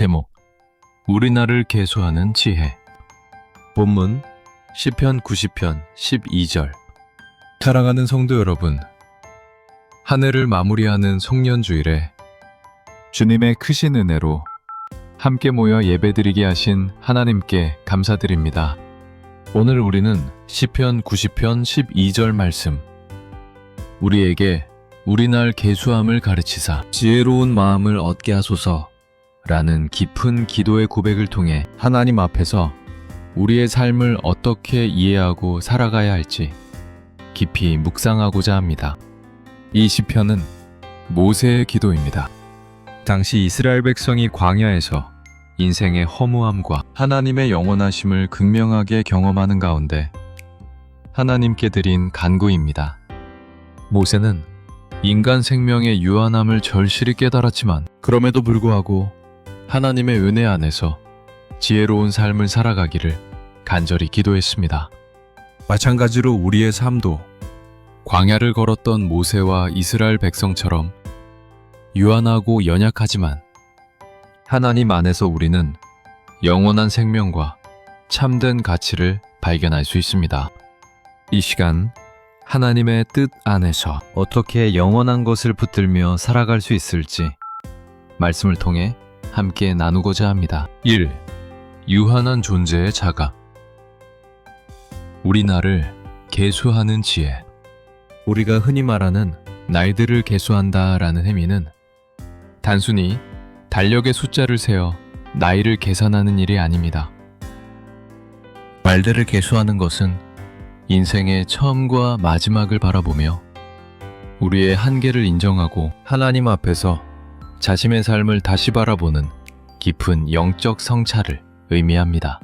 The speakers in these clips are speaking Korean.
제목 우리나라를 계수하는 지혜. 본문 시편 90편 12절. 사랑하는 성도 여러분, 한 해를 마무리하는 송년주일에 주님의 크신 은혜로 함께 모여 예배드리게 하신 하나님께 감사드립니다. 오늘 우리는 시편 90편 12절 말씀, 우리에게 우리날 계수함을 가르치사 지혜로운 마음을 얻게 하소서 라는 깊은 기도의 고백을 통해 하나님 앞에서 우리의 삶을 어떻게 이해하고 살아가야 할지 깊이 묵상하고자 합니다. 이 시편은 모세의 기도입니다. 당시 이스라엘 백성이 광야에서 인생의 허무함과 하나님의 영원하심을 극명하게 경험하는 가운데 하나님께 드린 간구입니다. 모세는 인간 생명의 유한함을 절실히 깨달았지만 그럼에도 불구하고 하나님의 은혜 안에서 지혜로운 삶을 살아가기를 간절히 기도했습니다. 마찬가지로 우리의 삶도 광야를 걸었던 모세와 이스라엘 백성처럼 유한하고 연약하지만 하나님 안에서 우리는 영원한 생명과 참된 가치를 발견할 수 있습니다. 이 시간 하나님의 뜻 안에서 어떻게 영원한 것을 붙들며 살아갈 수 있을지 말씀을 통해 함께 나누고자 합니다. 1. 유한한 존재의 자각. 우리나를 계수하는 지혜. 우리가 흔히 말하는 날들을 계수한다 라는 의미는 단순히 달력의 숫자를 세어 나이를 계산하는 일이 아닙니다. 말들을 계수하는 것은 인생의 처음과 마지막을 바라보며 우리의 한계를 인정하고 하나님 앞에서 자신의 삶을 다시 바라보는 깊은 영적 성찰을 의미합니다.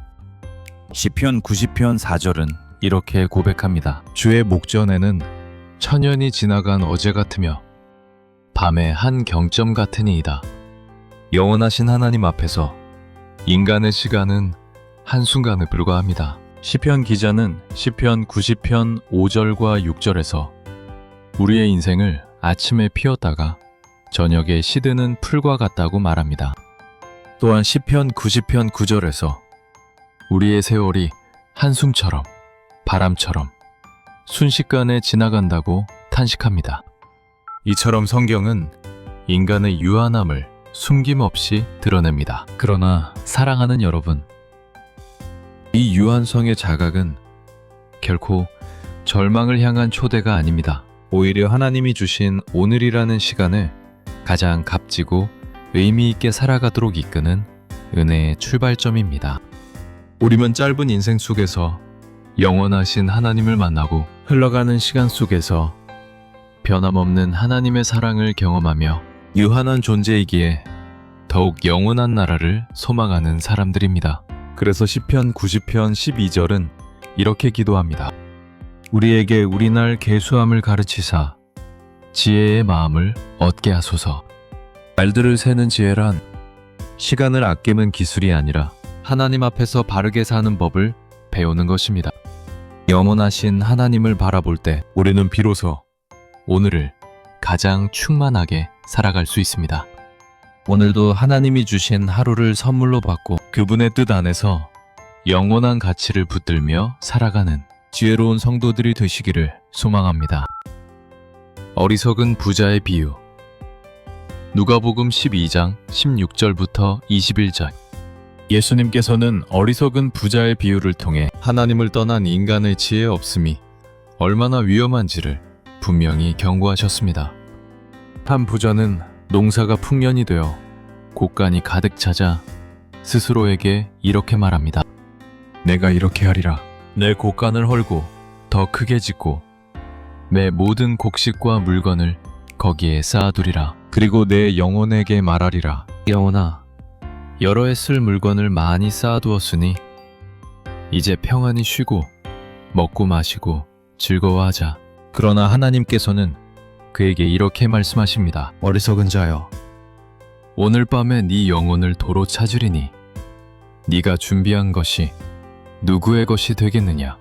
시편 90편 4절은 이렇게 고백합니다. 주의 목전에는 천년이 지나간 어제 같으며 밤의 한 경점 같으니이다. 영원하신 하나님 앞에서 인간의 시간은 한순간에 불과합니다. 시편 기자는 시편 90편 5절과 6절에서 우리의 인생을 아침에 피웠다가 저녁에 시드는 풀과 같다고 말합니다. 또한 시편 90편 9절에서 우리의 세월이 한숨처럼 바람처럼 순식간에 지나간다고 탄식합니다. 이처럼 성경은 인간의 유한함을 숨김없이 드러냅니다. 그러나 사랑하는 여러분, 이 유한성의 자각은 결코 절망을 향한 초대가 아닙니다. 오히려 하나님이 주신 오늘이라는 시간을 가장 값지고 의미 있게 살아가도록 이끄는 은혜의 출발점입니다. 우리는 짧은 인생 속에서 영원하신 하나님을 만나고 흘러가는 시간 속에서 변함없는 하나님의 사랑을 경험하며 유한한 존재이기에 더욱 영원한 나라를 소망하는 사람들입니다. 그래서 시편 90편 12절은 이렇게 기도합니다. 우리에게 우리날 계수함을 가르치사 지혜의 마음을 얻게 하소서. 말들을 세는 지혜란 시간을 아끼는 기술이 아니라 하나님 앞에서 바르게 사는 법을 배우는 것입니다. 영원하신 하나님을 바라볼 때 우리는 비로소 오늘을 가장 충만하게 살아갈 수 있습니다. 오늘도 하나님이 주신 하루를 선물로 받고 그분의 뜻 안에서 영원한 가치를 붙들며 살아가는 지혜로운 성도들이 되시기를 소망합니다. 어리석은 부자의 비유. 누가복음 12장 16절부터 21절. 예수님께서는 어리석은 부자의 비유를 통해 하나님을 떠난 인간의 지혜 없음이 얼마나 위험한지를 분명히 경고하셨습니다. 한 부자는 농사가 풍년이 되어 곡간이 가득 차자 스스로에게 이렇게 말합니다. 내가 이렇게 하리라. 내 곡간을 헐고 더 크게 짓고 내 모든 곡식과 물건을 거기에 쌓아두리라. 그리고 내 영혼에게 말하리라. 영혼아, 여러 해 쓸 물건을 많이 쌓아두었으니 이제 평안히 쉬고 먹고 마시고 즐거워하자. 그러나 하나님께서는 그에게 이렇게 말씀하십니다. 어리석은 자여, 오늘 밤에 네 영혼을 도로 찾으리니 네가 준비한 것이 누구의 것이 되겠느냐.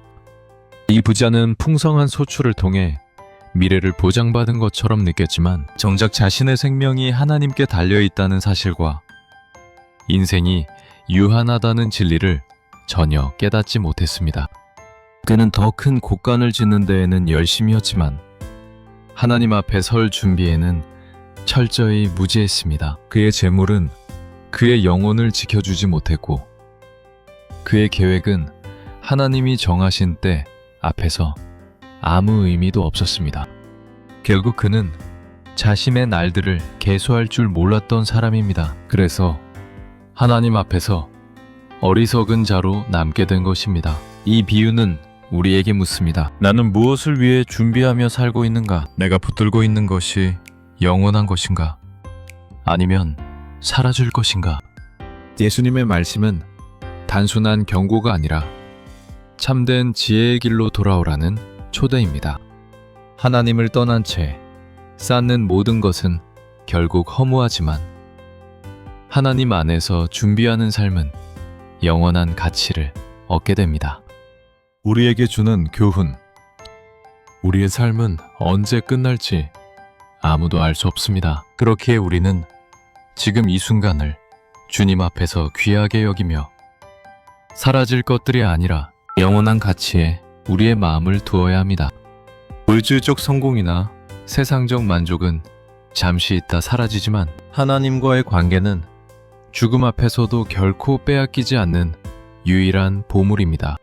이 부자는 풍성한 소출을 통해 미래를 보장받은 것처럼 느꼈지만 정작 자신의 생명이 하나님께 달려있다는 사실과 인생이 유한하다는 진리를 전혀 깨닫지 못했습니다. 그는 더 큰 곡간을 짓는 데에는 열심히 했지만 하나님 앞에 설 준비에는 철저히 무지했습니다. 그의 재물은 그의 영혼을 지켜주지 못했고 그의 계획은 하나님이 정하신 때 앞에서 아무 의미도 없었습니다. 결국 그는 자신의 날들을 계수할 줄 몰랐던 사람입니다. 그래서 하나님 앞에서 어리석은 자로 남게 된 것입니다. 이 비유는 우리에게 묻습니다. 나는 무엇을 위해 준비하며 살고 있는가? 내가 붙들고 있는 것이 영원한 것인가? 아니면 사라질 것인가? 예수님의 말씀은 단순한 경고가 아니라 참된 지혜의 길로 돌아오라는 초대입니다. 하나님을 떠난 채 쌓는 모든 것은 결국 허무하지만 하나님 안에서 준비하는 삶은 영원한 가치를 얻게 됩니다. 우리에게 주는 교훈. 우리의 삶은 언제 끝날지 아무도 알 수 없습니다. 그렇기에 우리는 지금 이 순간을 주님 앞에서 귀하게 여기며 사라질 것들이 아니라 영원한 가치에 우리의 마음을 두어야 합니다. 물질적 성공이나 세상적 만족은 잠시 있다 사라지지만 하나님과의 관계는 죽음 앞에서도 결코 빼앗기지 않는 유일한 보물입니다.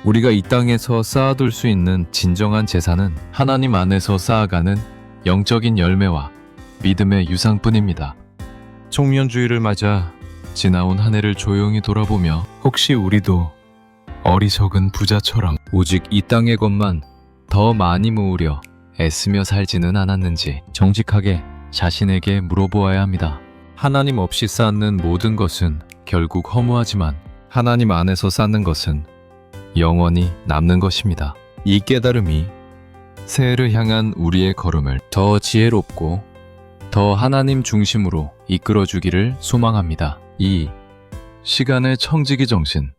우리가 이 땅에서 쌓아둘 수 있는 진정한 재산은 하나님 안에서 쌓아가는 영적인 열매와 믿음의 유산뿐입니다. 총련주의를 맞아 지나온 한 해를 조용히 돌아보며 혹시 우리도 어리석은 부자처럼 오직 이 땅의 것만 더 많이 모으려 애쓰며 살지는 않았는지 정직하게 자신에게 물어보아야 합니다. 하나님 없이 쌓는 모든 것은 결국 허무하지만 하나님 안에서 쌓는 것은 영원히 남는 것입니다. 이 깨달음이 새해를 향한 우리의 걸음을 더 지혜롭고 더 하나님 중심으로 이끌어주기를 소망합니다. 2. 시간의 청지기 정신.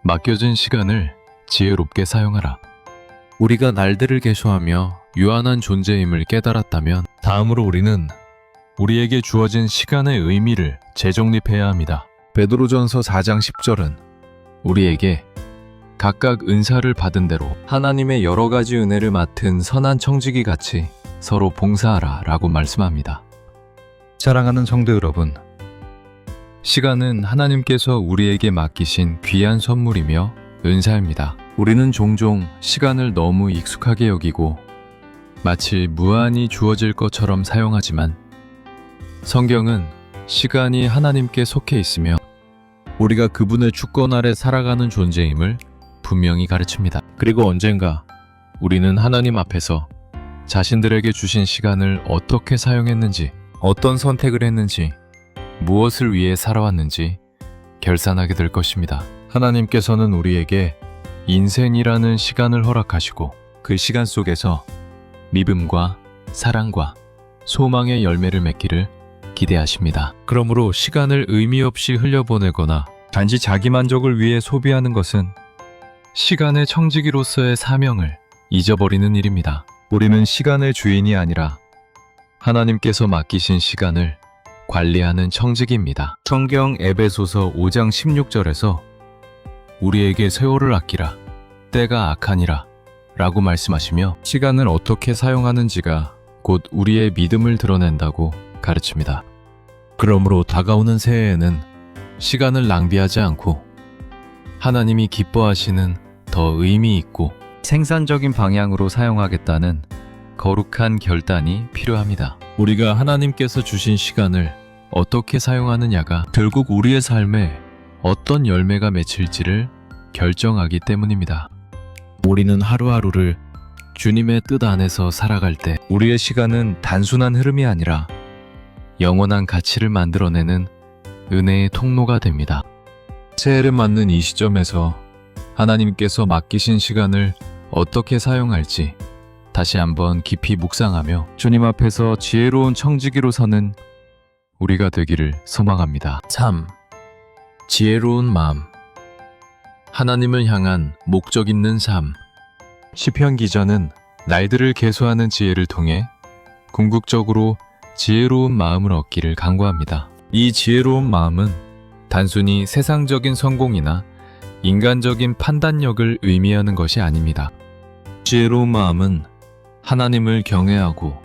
맡겨진 시간을 지혜롭게 사용하라. 우리가 날들을 계수하며 유한한 존재임을 깨달았다면 다음으로 우리는 우리에게 주어진 시간의 의미를 재정립해야 합니다. 베드로전서 4장 10절은 우리에게 각각 은사를 받은 대로 하나님의 여러 가지 은혜를 맡은 선한 청지기 같이 서로 봉사하라 라고 말씀합니다. 사랑하는 성도 여러분, 시간은 하나님께서 우리에게 맡기신 귀한 선물이며 은사입니다. 우리는 종종 시간을 너무 익숙하게 여기고 마치 무한히 주어질 것처럼 사용하지만 성경은 시간이 하나님께 속해 있으며 우리가 그분의 주권 아래 살아가는 존재임을 분명히 가르칩니다. 그리고 언젠가 우리는 하나님 앞에서 자신들에게 주신 시간을 어떻게 사용했는지, 어떤 선택을 했는지, 무엇을 위해 살아왔는지 결산하게 될 것입니다. 하나님께서는 우리에게 인생이라는 시간을 허락하시고 그 시간 속에서 믿음과 사랑과 소망의 열매를 맺기를 기대하십니다. 그러므로 시간을 의미 없이 흘려보내거나 단지 자기 만족을 위해 소비하는 것은 시간의 청지기로서의 사명을 잊어버리는 일입니다. 우리는 시간의 주인이 아니라 하나님께서 맡기신 시간을 관리하는 청지기입니다. 성경 에베소서 5장 16절에서 우리에게 세월을 아끼라, 때가 악하니라 라고 말씀하시며 시간을 어떻게 사용하는지가 곧 우리의 믿음을 드러낸다고 가르칩니다. 그러므로 다가오는 새해에는 시간을 낭비하지 않고 하나님이 기뻐하시는 더 의미 있고 생산적인 방향으로 사용하겠다는 거룩한 결단이 필요합니다. 우리가 하나님께서 주신 시간을 어떻게 사용하느냐가 결국 우리의 삶에 어떤 열매가 맺힐지를 결정하기 때문입니다. 우리는 하루하루를 주님의 뜻 안에서 살아갈 때 우리의 시간은 단순한 흐름이 아니라 영원한 가치를 만들어내는 은혜의 통로가 됩니다. 새해를 맞는 이 시점에서 하나님께서 맡기신 시간을 어떻게 사용할지 다시 한번 깊이 묵상하며 주님 앞에서 지혜로운 청지기로 서는 우리가 되기를 소망합니다. 3. 지혜로운 마음. 하나님을 향한 목적 있는 삶. 시편 기자는 날들을 계수하는 지혜를 통해 궁극적으로 지혜로운 마음을 얻기를 간구합니다. 이 지혜로운 마음은 단순히 세상적인 성공이나 인간적인 판단력을 의미하는 것이 아닙니다. 지혜로운 마음은 하나님을 경외하고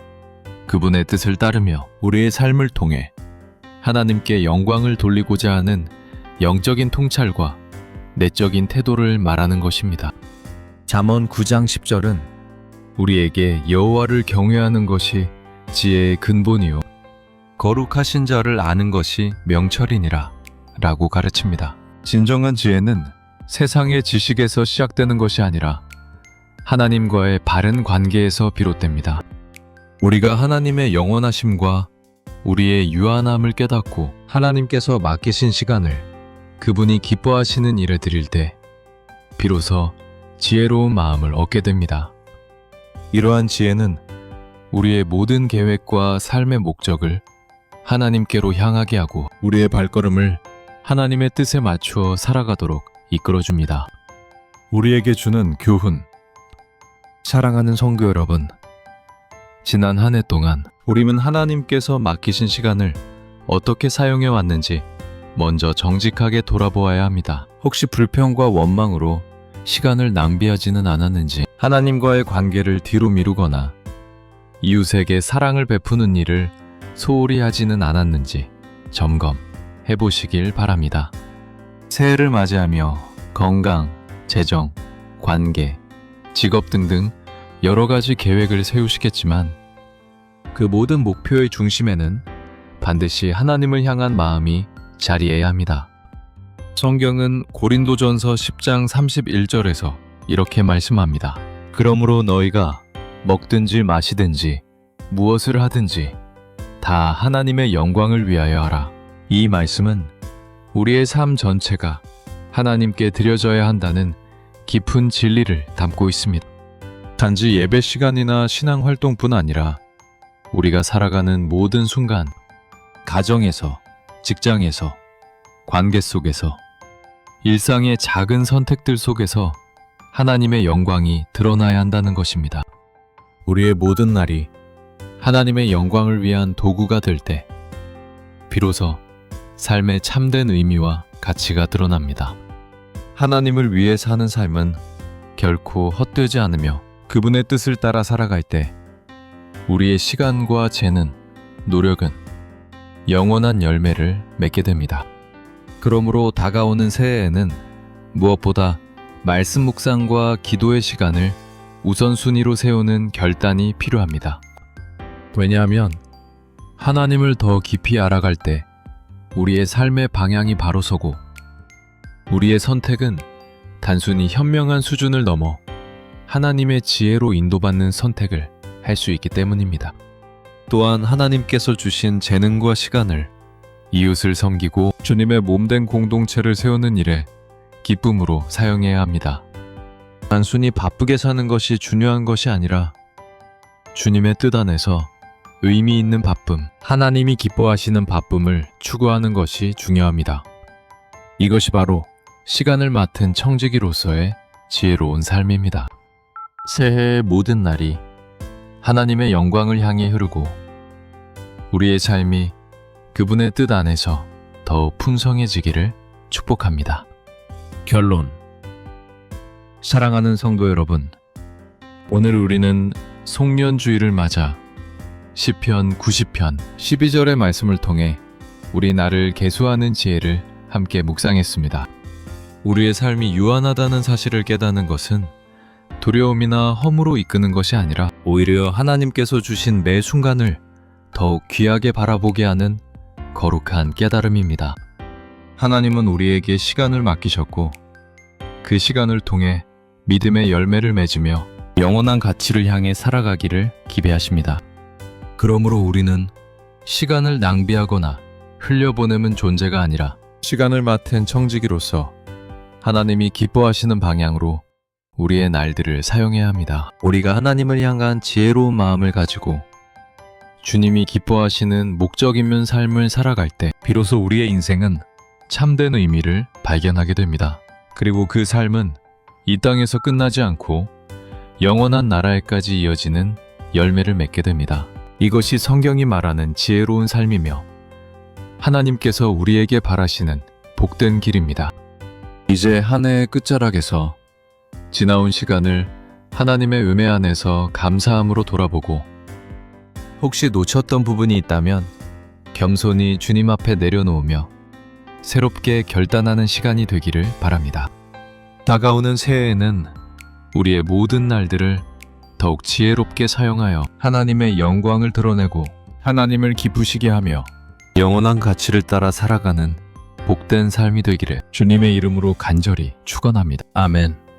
그분의 뜻을 따르며 우리의 삶을 통해 하나님께 영광을 돌리고자 하는 영적인 통찰과 내적인 태도를 말하는 것입니다. 잠언 9장 10절은 우리에게 여호와를 경외하는 것이 지혜의 근본이요 거룩하신 자를 아는 것이 명철이니라 라고 가르칩니다. 진정한 지혜는 세상의 지식에서 시작되는 것이 아니라 하나님과의 바른 관계에서 비롯됩니다. 우리가 하나님의 영원하심과 우리의 유한함을 깨닫고 하나님께서 맡기신 시간을 그분이 기뻐하시는 일에 드릴 때 비로소 지혜로운 마음을 얻게 됩니다. 이러한 지혜는 우리의 모든 계획과 삶의 목적을 하나님께로 향하게 하고 우리의 발걸음을 하나님의 뜻에 맞추어 살아가도록 이끌어줍니다. 우리에게 주는 교훈. 사랑하는 성도 여러분, 지난 한 해 동안 우리는 하나님께서 맡기신 시간을 어떻게 사용해 왔는지 먼저 정직하게 돌아보아야 합니다. 혹시 불평과 원망으로 시간을 낭비하지는 않았는지, 하나님과의 관계를 뒤로 미루거나 이웃에게 사랑을 베푸는 일을 소홀히 하지는 않았는지 점검해 보시길 바랍니다. 새해를 맞이하며 건강, 재정, 관계, 직업 등등 여러 가지 계획을 세우시겠지만 그 모든 목표의 중심에는 반드시 하나님을 향한 마음이 자리해야 합니다. 성경은 고린도전서 10장 31절에서 이렇게 말씀합니다. 그러므로 너희가 먹든지 마시든지 무엇을 하든지 다 하나님의 영광을 위하여 하라. 이 말씀은 우리의 삶 전체가 하나님께 드려져야 한다는 깊은 진리를 담고 있습니다. 단지 예배 시간이나 신앙 활동뿐 아니라 우리가 살아가는 모든 순간, 가정에서, 직장에서, 관계 속에서, 일상의 작은 선택들 속에서 하나님의 영광이 드러나야 한다는 것입니다. 우리의 모든 날이 하나님의 영광을 위한 도구가 될 때 비로소 삶의 참된 의미와 가치가 드러납니다. 하나님을 위해 사는 삶은 결코 헛되지 않으며 그분의 뜻을 따라 살아갈 때 우리의 시간과 재능, 노력은 영원한 열매를 맺게 됩니다. 그러므로 다가오는 새해에는 무엇보다 말씀 묵상과 기도의 시간을 우선순위로 세우는 결단이 필요합니다. 왜냐하면 하나님을 더 깊이 알아갈 때 우리의 삶의 방향이 바로 서고 우리의 선택은 단순히 현명한 수준을 넘어 하나님의 지혜로 인도받는 선택을 할 수 있기 때문입니다. 또한 하나님께서 주신 재능과 시간을 이웃을 섬기고 주님의 몸된 공동체를 세우는 일에 기쁨으로 사용해야 합니다. 단순히 바쁘게 사는 것이 중요한 것이 아니라 주님의 뜻 안에서 의미 있는 바쁨, 하나님이 기뻐하시는 바쁨을 추구하는 것이 중요합니다. 이것이 바로 시간을 맡은 청지기로서의 지혜로운 삶입니다. 새해의 모든 날이 하나님의 영광을 향해 흐르고 우리의 삶이 그분의 뜻 안에서 더 풍성해지기를 축복합니다. 결론. 사랑하는 성도 여러분, 오늘 우리는 송년주일을 맞아 시편 90편 12절의 말씀을 통해 우리 나를 계수하는 지혜를 함께 묵상했습니다. 우리의 삶이 유한하다는 사실을 깨닫는 것은 두려움이나 허무로 이끄는 것이 아니라 오히려 하나님께서 주신 매 순간을 더욱 귀하게 바라보게 하는 거룩한 깨달음입니다. 하나님은 우리에게 시간을 맡기셨고 그 시간을 통해 믿음의 열매를 맺으며 영원한 가치를 향해 살아가기를 기대하십니다. 그러므로 우리는 시간을 낭비하거나 흘려보내는 존재가 아니라 시간을 맡은 청지기로서 하나님이 기뻐하시는 방향으로 우리의 날들을 사용해야 합니다. 우리가 하나님을 향한 지혜로운 마음을 가지고 주님이 기뻐하시는 목적 있는 삶을 살아갈 때 비로소 우리의 인생은 참된 의미를 발견하게 됩니다. 그리고 그 삶은 이 땅에서 끝나지 않고 영원한 나라에까지 이어지는 열매를 맺게 됩니다. 이것이 성경이 말하는 지혜로운 삶이며 하나님께서 우리에게 바라시는 복된 길입니다. 이제 한 해의 끝자락에서 지나온 시간을 하나님의 은혜 안에서 감사함으로 돌아보고 혹시 놓쳤던 부분이 있다면 겸손히 주님 앞에 내려놓으며 새롭게 결단하는 시간이 되기를 바랍니다. 다가오는 새해에는 우리의 모든 날들을 더욱 지혜롭게 사용하여 하나님의 영광을 드러내고 하나님을 기쁘시게 하며 영원한 가치를 따라 살아가는 복된 삶이 되기를 주님의 이름으로 간절히 축원합니다. 아멘.